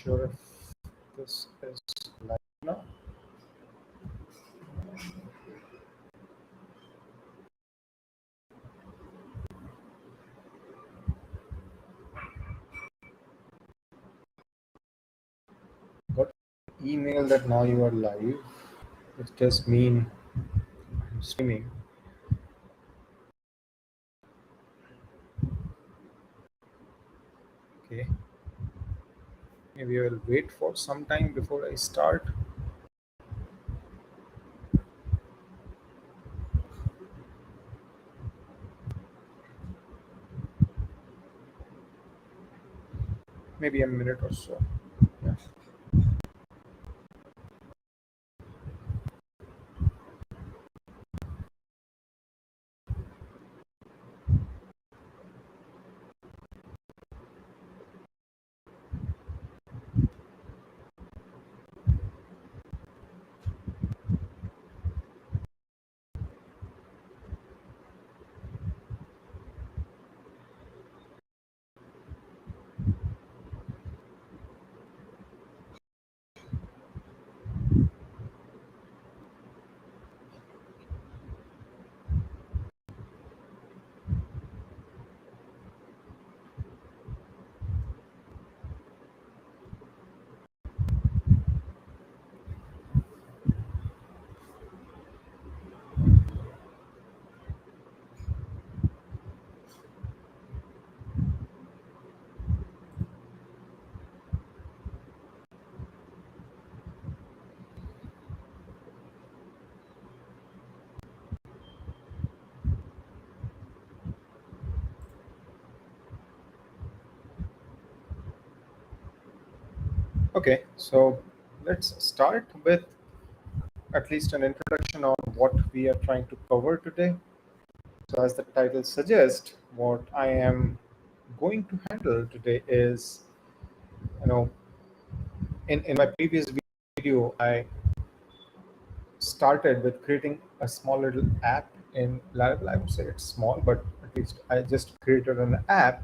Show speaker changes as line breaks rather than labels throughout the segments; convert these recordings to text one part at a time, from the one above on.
sure if this is live now. Got email that now you are live. It just mean I'm streaming. Okay. Maybe I will wait for some time before I start. Maybe a minute or so. Yeah. Okay, so let's start with at least an introduction on what we are trying to cover today. So, as the title suggests, what I am going to handle today is, you know, in my previous video, I started with creating a small little app in Laravel. I would say it's small, but at least I just created an app.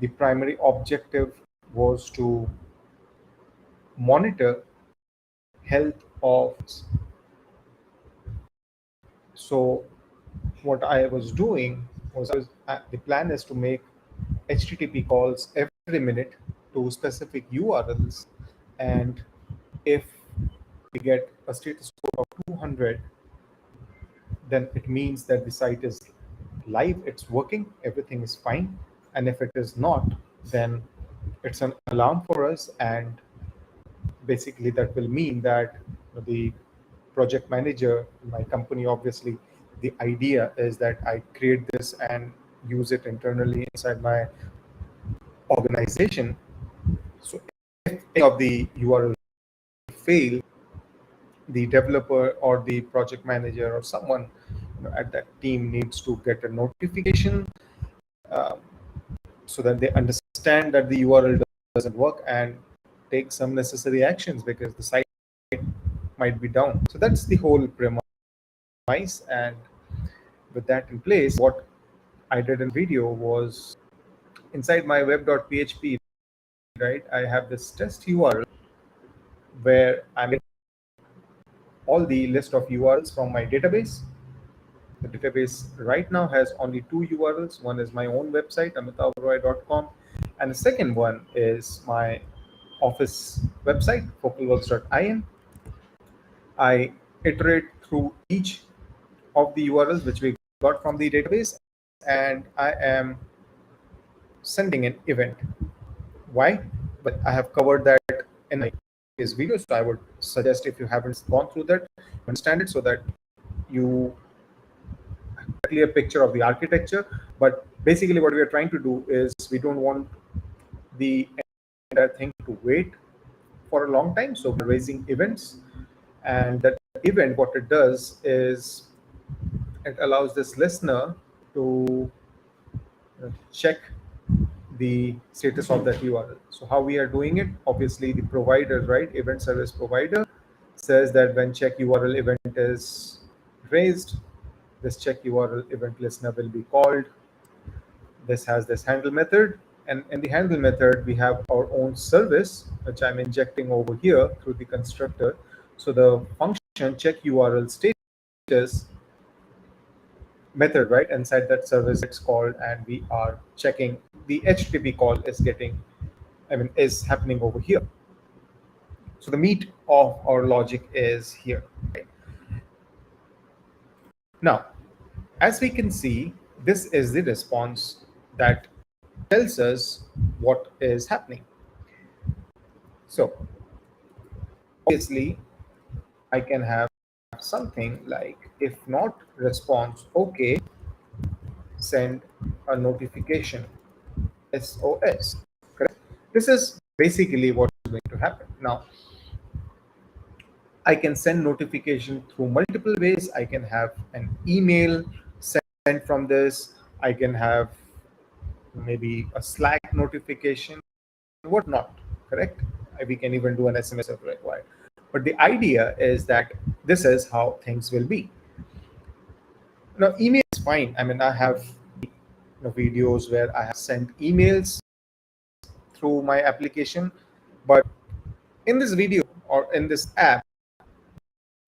The primary objective was to monitor health of. So what I was doing was the plan is to make HTTP calls every minute to specific URLs, and if we get a status score of 200, then it means that the site is live, it's working, everything is fine. And if it is not, then it's an alarm for us, and basically that will mean that the project manager in my company, obviously the idea is that I create this and use it internally inside my organization. So if any of the URL fail, the developer or the project manager or someone at that team needs to get a notification, uh, so that they understand that the URL doesn't work and take some necessary actions because the site might be down. So that's the whole premise. And with that in place, what I did in video was inside my web.php, right? I have this test URL where I'm in all the list of URLs from my database. The database right now has only two URLs. One is my own website, amitavroy.com, and the second one is my office website, focalworks.in. I iterate through each of the URLs which we got from the database, and I am sending an event. Why? But I have covered that in my previous video, so I would suggest if you haven't gone through that, understand it so that you have a clear picture of the architecture. But basically, what we are trying to do is we don't want the entire thing to wait for a long time. So we're raising events, and that event, what it does is it allows this listener to check the status of that URL. So how we are doing it? Obviously, the provider, right, event service provider, says that when check URL event is raised, this check URL event listener will be called. This has this handle method. And in the handle method, we have our own service, which I'm injecting over here through the constructor. So the function check URL status method, right, inside that service it's called, and we are checking the HTTP call is getting, is happening over here. So the meat of our logic is here. Right? Now, as we can see, this is the response that tells us what is happening. So obviously, I can have something like, if not response, okay, send a notification, SOS. Correct? This is basically what is going to happen. Now, I can send notification through multiple ways. I can have an email sent from this. I can have maybe a Slack notification, whatnot. Correct? We can even do an SMS if required. But the idea is that this is how things will be. Now, email is fine. I have videos where I have sent emails through my application, but in this video or in this app,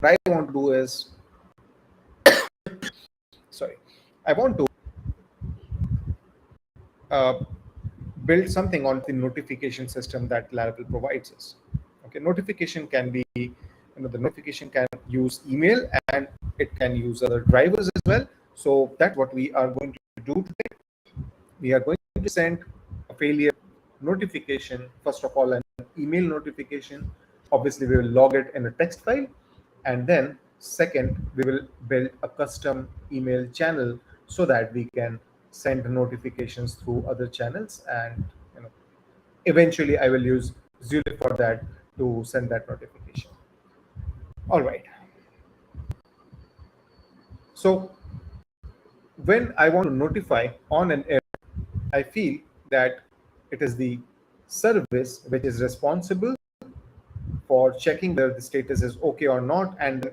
what I want to do is, sorry, I want to uh, build something on the notification system that Laravel provides us. Okay, notification can be, the notification can use email and it can use other drivers as well. So that's what we are going to do today. We are going to send a failure notification, first of all, an email notification. Obviously, we will log it in a text file. And then, second, we will build a custom email channel so that we can send notifications through other channels. And eventually, I will use Zulip for that to send that notification. All right. So, when I want to notify on an error, I feel that it is the service which is responsible for checking whether the status is okay or not. And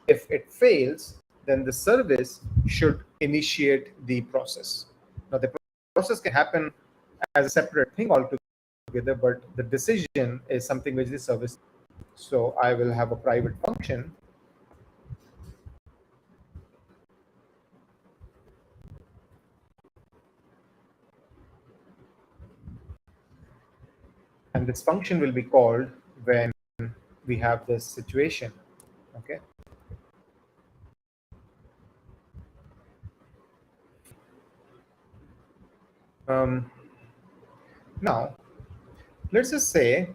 if it fails, then the service should initiate the process. Now, the process can happen as a separate thing altogether, but the decision is something which the service. So I will have a private function, and this function will be called when we have this situation. Okay. Um, Now, let's just say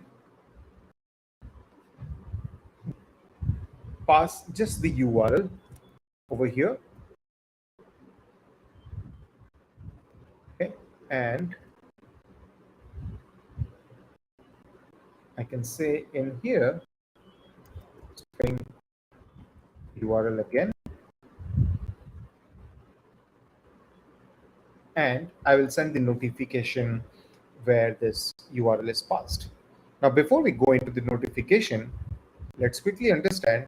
pass just the URL over here. Okay. And I can say in here, string URL again, and I will send the notification where this URL is passed. Now, before we go into the notification, let's quickly understand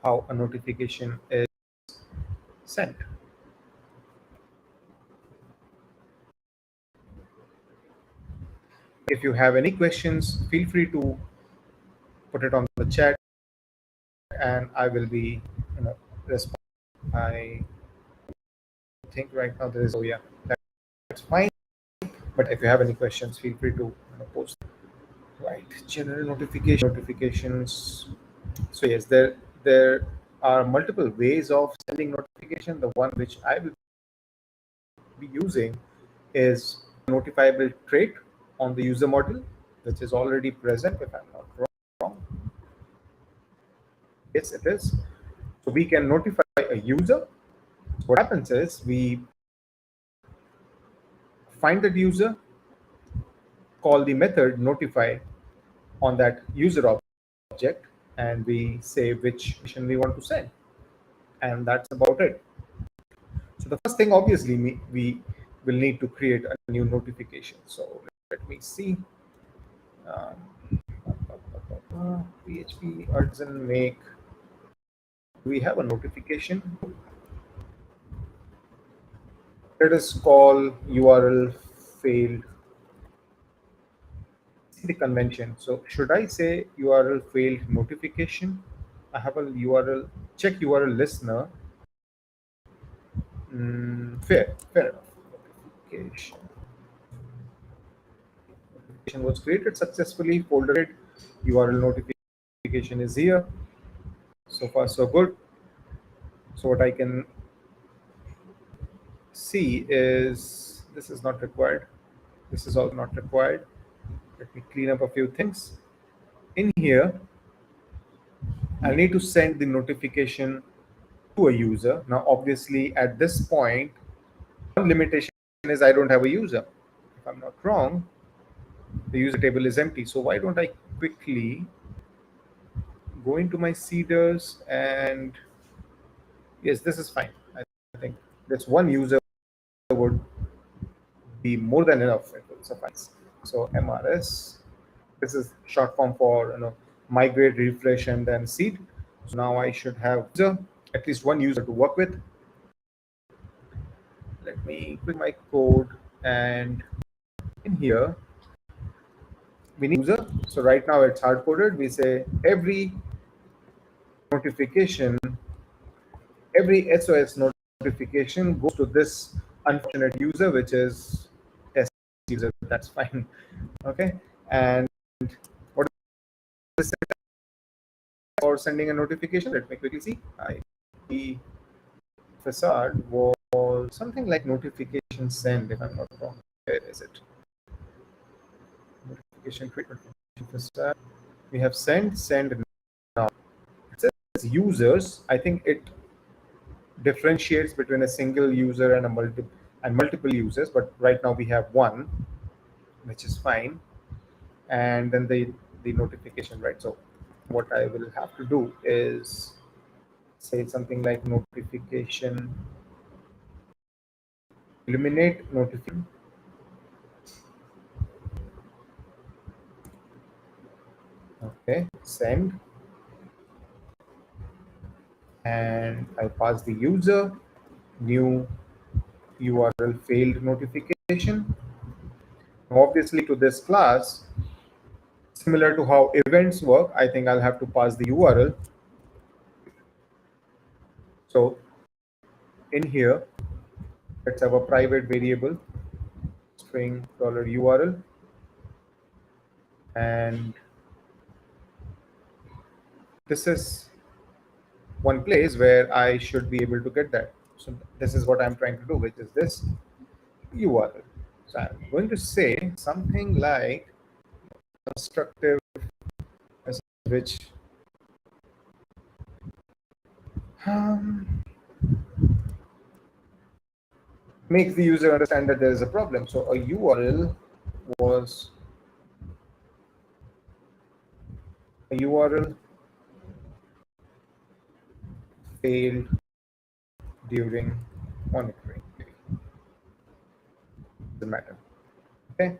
how a notification is sent. If you have any questions, feel free to put it on the chat, and I will be, respond. I think right now there is. Oh yeah, that's fine. But if you have any questions, feel free to post. Right, general notifications. So yes, there are multiple ways of sending notification. The one which I will be using is notifiable trait on the user model, which is already present, if I'm not wrong. Yes, it is. So we can notify a user. What happens is we find that user, call the method notify on that user object, and we say which mission we want to send. And that's about it. So the first thing, obviously, we will need to create a new notification. So let me see. PHP artisan make. We have a notification. Let us call URL failed. See the convention. So should I say URL failed notification? I have a URL check URL listener. Fair enough. Notification. Notification was created successfully. Folder URL notification is here. So far so good. So what I can see is this is not required. This is also not required. Let me clean up a few things. In here, I need to send the notification to a user. Now, obviously, at this point, one limitation is I don't have a user. If I'm not wrong, the user table is empty. So why don't I quickly go into my seeders and yes, this is fine. I think this one user would be more than enough. It will suffice. So MRS, this is short form for migrate, refresh, and then seed. So now I should have user, at least one user to work with. Let me click my code, and in here we need user. So right now it's hard coded. We say every notification, every SOS notification goes to this unfortunate user, which is test user. That's fine. Okay. And what is the for sending a notification? Let me quickly see. The facade was something like notification send, if I'm not wrong. Where is it? Notification create notification facade. We have send now. It says users. I think it differentiates between a single user and multiple users, but right now we have one, which is fine. And then the notification, right? So what I will have to do is say something like notification eliminate notification. Okay, send, and I pass the user new URL failed notification. Obviously, to this class, similar to how events work, I think I'll have to pass the URL. So in here, let's have a private variable string $URL, and this is one place where I should be able to get that. So this is what I'm trying to do, which is this URL. So I'm going to say something like constructive, which um, makes the user understand that there is a problem. So a URL was a URL failed during monitoring. Doesn't matter. Okay.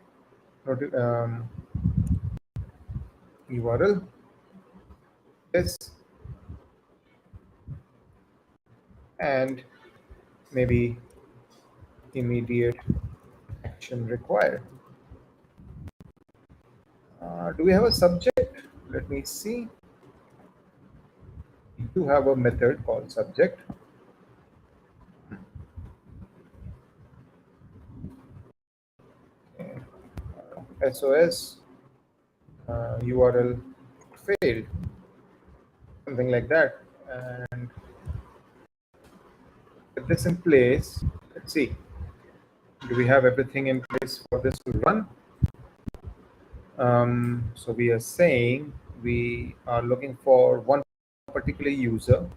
URL this and maybe immediate action required. Do we have a subject? Let me see. We do have a method called subject. Okay. SOS URL failed, something like that. And with this in place, let's see. Do we have everything in place for this to run? So we are saying we are looking for one particular user.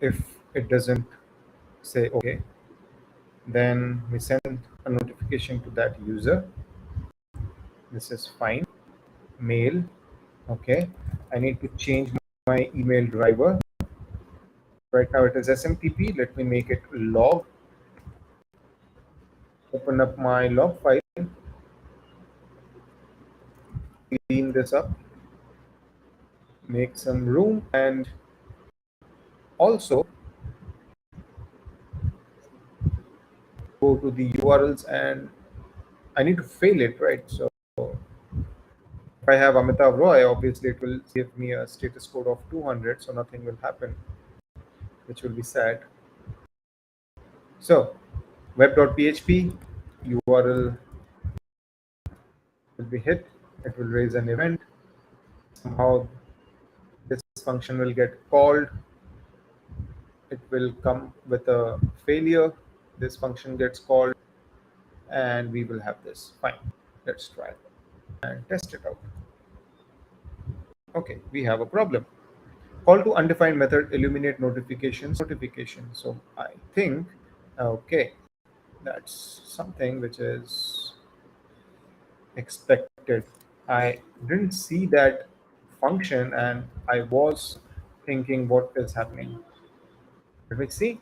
If it doesn't say okay, then we send a notification to that user. This is fine. Mail. Okay. I need to change my email driver. Right now it is SMTP. Let me make it log. Open up my log file. Clean this up. Make some room, and also go to the URLs and I need to fail it, right? So if I have Amitav Roy, obviously it will give me a status code of 200, so nothing will happen, which will be sad. So web.php URL will be hit, it will raise an event. Somehow this function will get called, it will come with a failure. This function gets called, and we will have this. Fine. Let's try it and test it out. Okay, we have a problem. Call to undefined method illuminate notification. So I think, okay, that's something which is expected. I didn't see that function and I was thinking what is happening. Let me see.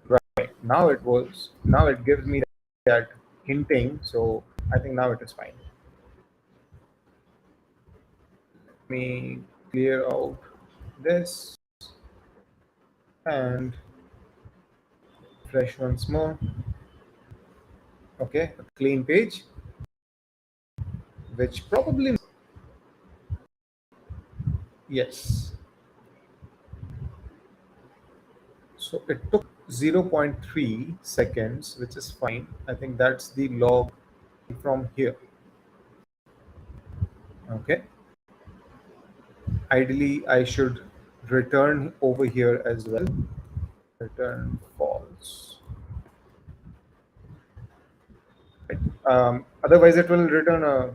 Right. Now it gives me that hinting. So I think now it is fine. Let me clear out this and refresh once more. Okay, a clean page, which probably, yes. So it took zero point 0.3 seconds, which is fine. I think that's the log from here. Okay. Ideally, I should return over here as well. Return false. Right. Otherwise, it will return a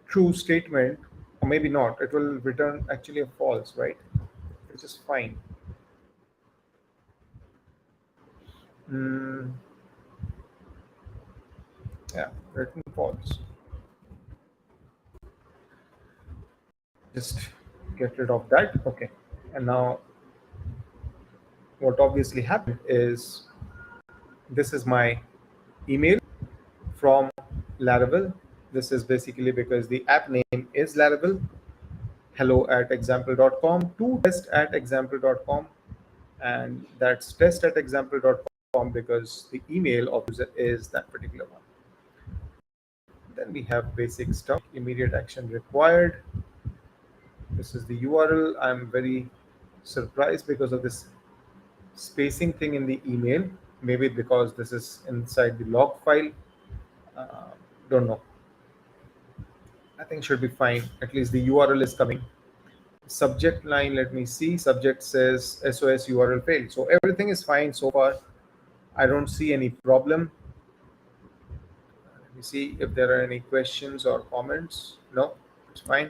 true statement, or maybe not. It will return actually a false, right? Which is fine. Mm, yeah, return false. Just get rid of that. Okay. And now what obviously happened is this is my email from Laravel. This is basically because the app name is Laravel. Hello at example.com to test at example.com. And that's test at example.com because the email of user is that particular one. Then we have basic stuff, immediate action required. This is the URL. I'm very surprised because of this spacing thing in the email. Maybe because this is inside the log file. Uh, don't know. I think should be fine. At least the URL is coming. Subject line, let me see. Subject says SOS URL failed. So everything is fine so far. I don't see any problem. Let me see if there are any questions or comments. No, it's fine.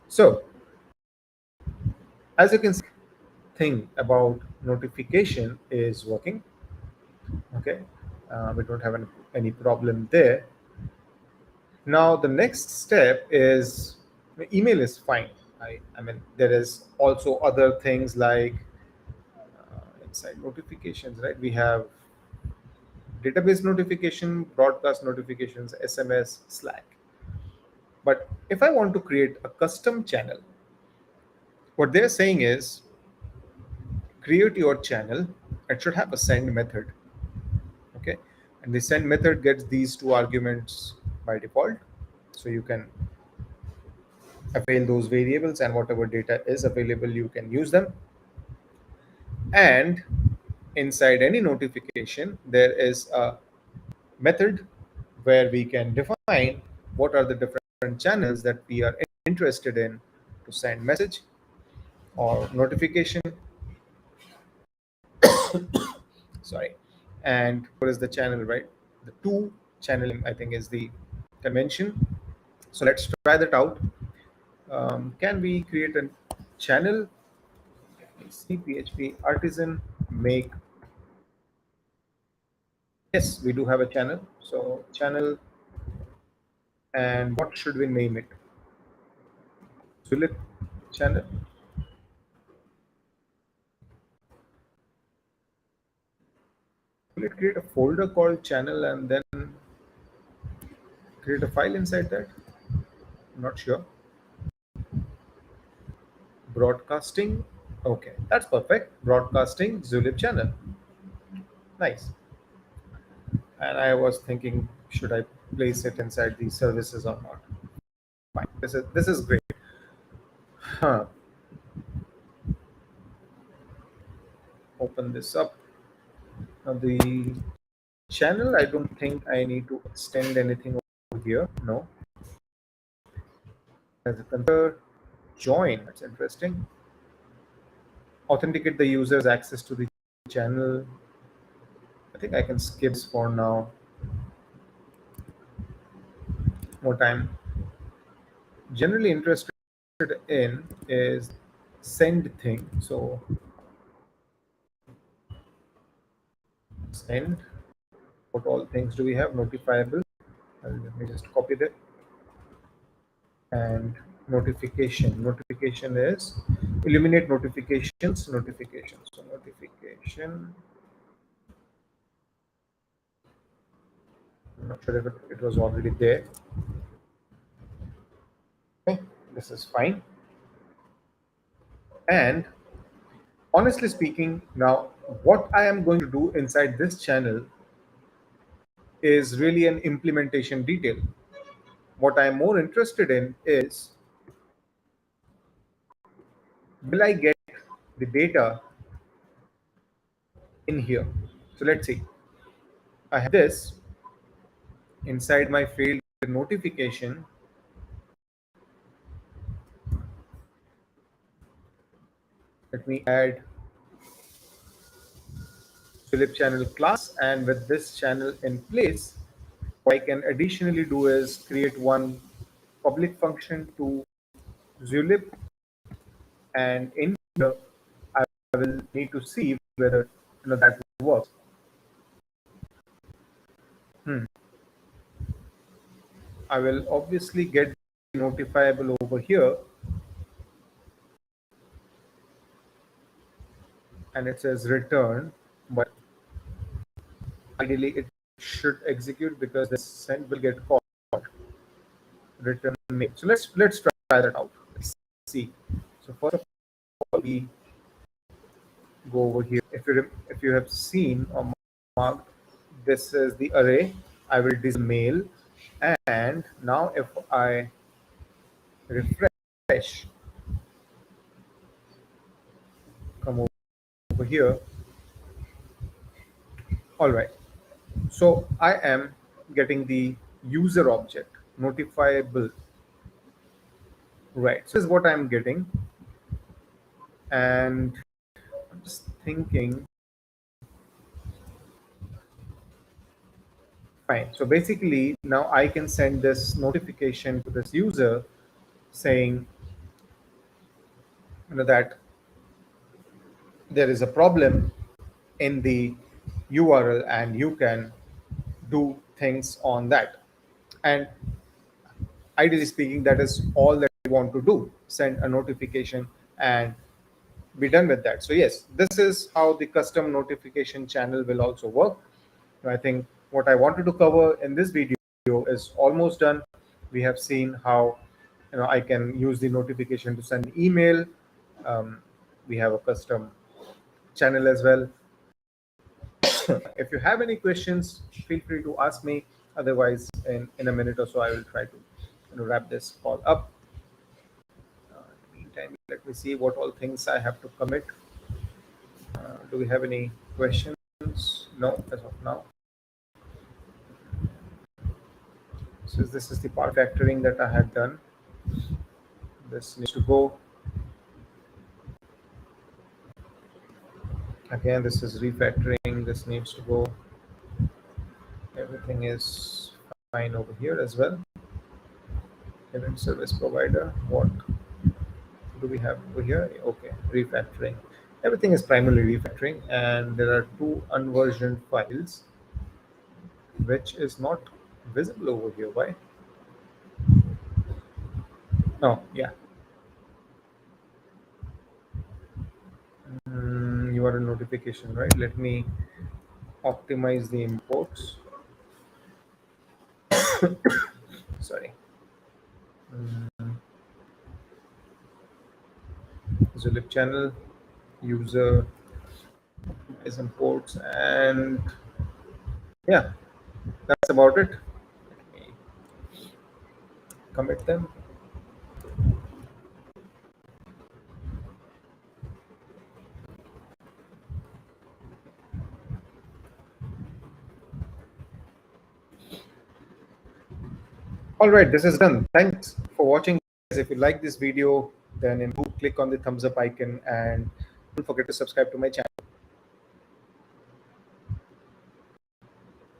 So as you can see, thing about notification is working. Okay, we don't have any problem there. Now the next step is the email is fine. I mean there is also other things like inside notifications, right? We have database notification, broadcast notifications, SMS, Slack. But if I want to create a custom channel, what they're saying is create your channel. It should have a send method. Okay, and the send method gets these two arguments by default. So you can avail those variables and whatever data is available, you can use them. And inside any notification, there is a method where we can define what are the different channels that we are interested in to send message or notification. Sorry. And what is the channel, right? The two channel, I think, is the convention. So let's try that out. Can we create a channel? See PHP artisan make. Yes, we do have a channel. So channel, and what should we name it? Philip channel. Will it create a folder called channel and then create a file inside that? I'm not sure. Broadcasting. Okay, that's perfect. Broadcasting Zulip channel. Nice. And I was thinking, should I place it inside these services or not? Fine. This is great. Huh. Open this up. Now the channel, I don't think I need to extend anything over here. No. As a consider join. That's interesting. Authenticate the user's access to the channel. I think I can skip this for now. More time. Generally interested in is send thing. So send. What all things do we have? Notifiable. Let me just copy that. And notification. Notification is eliminate notifications. Notifications. So notification. I'm not sure if it was already there. Okay, this is fine. And honestly speaking, now what I am going to do inside this channel is really an implementation detail. What I'm more interested in is, will I get the data in here? So let's see. I have this inside my failed notification. Let me add Philip channel class, and with this channel in place, what I can additionally do is create one public function to Zulip, and in here I will need to see whether that works. Hmm. I will obviously get notifiable over here, and it says return, but ideally it should execute because the send will get called return mail. So let's try that out. Let's see. So first of all, we go over here. If you have seen or marked, this is the array. I will disable mail, and now if I refresh, come over here. All right. So I am getting the user object notifiable. Right. So this is what I'm getting, and I'm just thinking. Fine. So basically, now I can send this notification to this user saying, that there is a problem in the URL and you can do things on that. And ideally speaking, that is all that we want to do, send a notification and be done with that. So yes, this is how the custom notification channel will also work. I think what I wanted to cover in this video is almost done. We have seen how I can use the notification to send email. Um, we have a custom channel as well. If you have any questions, feel free to ask me. Otherwise, in a minute or so, I will try to wrap this call up. In the meantime, let me see what all things I have to commit. Do we have any questions? No, as of now. So this is the part factoring that I had done. This needs to go. Again, this is refactoring. This needs to go. Everything is fine over here as well. Event service provider. What do we have over here? Okay, refactoring. Everything is primarily refactoring, and there are two unversioned files which is not visible over here. Why? Oh, yeah. URL notification, right? Let me optimize the imports. Sorry. Zulip channel user Is imports, and yeah, that's about it. Let me commit them. All right, this is done. Thanks for watching. If you like this video, then do click on the thumbs up icon and don't forget to subscribe to my channel.